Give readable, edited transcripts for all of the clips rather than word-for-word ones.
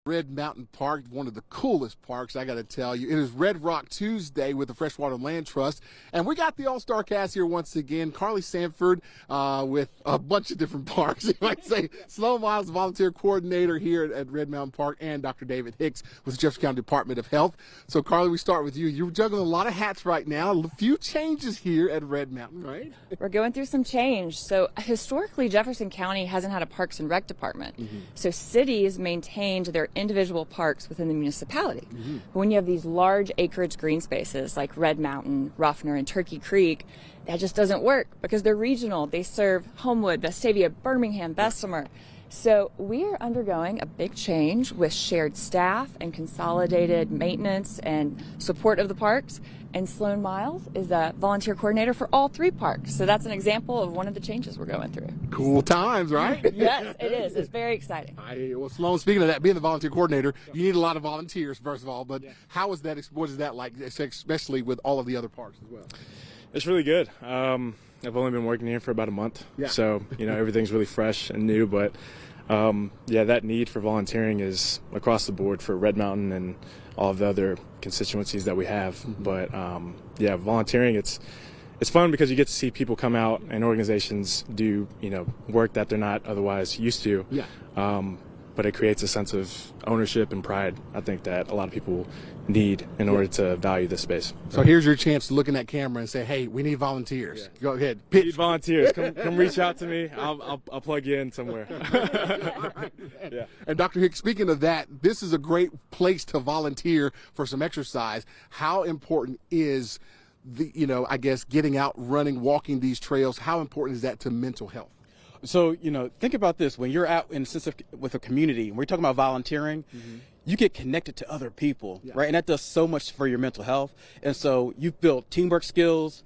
Red Mountain Park, one of the coolest parks, I got to tell you. It is Red Rock Tuesday with the Freshwater Land Trust, and we got the all-star cast here once again. Carlee Sanford with a bunch of different parks. You might say Sloan Miles, volunteer coordinator here at Red Mountain Park, and Dr. David Hicks with the Jefferson County Department of Health. So, Carlee, we start with you. You're juggling a lot of hats right now. A few changes here at Red Mountain, right? We're going through some change. So, historically, Jefferson County hasn't had a Parks and Rec department. So, cities maintained their individual parks within the municipality. But when you have these large acreage green spaces like Red Mountain, Ruffner, and Turkey Creek, that just doesn't work because they're regional. They serve Homewood, Vestavia, Birmingham, Bessemer. So we are undergoing a big change with shared staff and consolidated maintenance and support of the parks. And Sloan Miles is a volunteer coordinator for all three parks. So that's an example of one of the changes we're going through. Cool times, right? Yes, it is. It's very exciting. Well, Sloan, speaking of that, being the volunteer coordinator, you need a lot of volunteers, first of all. But how is that? What is that like, especially with all of the other parks as well? It's really good. I've only been working here for about a month, so everything's really fresh and new. But that need for volunteering is across the board for Red Mountain and all of the other constituencies that we have. But volunteering, it's fun because you get to see people come out and organizations do work that they're not otherwise used to. But it creates a sense of ownership and pride, I think, that a lot of people need in order to value this space. So here's your chance to look in that camera and say, hey, we need volunteers. Go ahead. Pitch. We need volunteers. Come reach out to me. I'll plug you in somewhere. And Dr. Hicks, speaking of that, this is a great place to volunteer for some exercise. How important is I guess getting out, running, walking these trails? How important is that to mental health? So, think about this. When you're out in a sense with a community, we're talking about volunteering, you get connected to other people, right? And that does so much for your mental health. And so you build teamwork skills,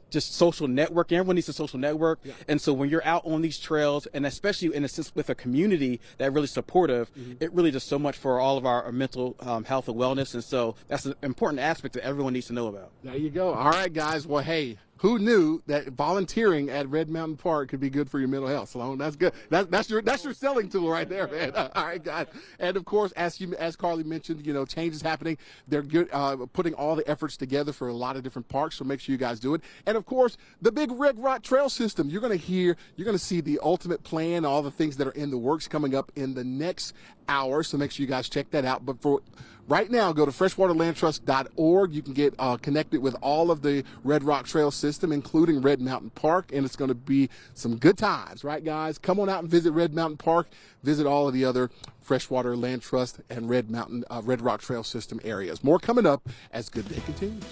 just social networking. Everyone needs a social network. And so when you're out on these trails, and especially in a sense with a community that really supportive, it really does so much for all of our mental health and wellness. And so that's an important aspect that everyone needs to know about. There you go. All right, guys. Well, hey, who knew that volunteering at Red Mountain Park could be good for your mental health, Sloan? That's good. That's your selling tool right there, man. All right, guys. And of course, as Carlee mentioned, change is happening. They're good, putting all the efforts together for a lot of different parks. So make sure you guys do it. And of course, the big Red Rock Trail system. You're going to see the ultimate plan, all the things that are in the works coming up in the next hour. So make sure you guys check that out. But for right now, go to freshwaterlandtrust.org. You can get connected with all of the Red Rock Trail system, including Red Mountain Park, and it's going to be some good times, right, guys? Come on out and visit Red Mountain Park. Visit all of the other Freshwater Land Trust and Red Rock Trail system areas. More coming up as Good Day continues.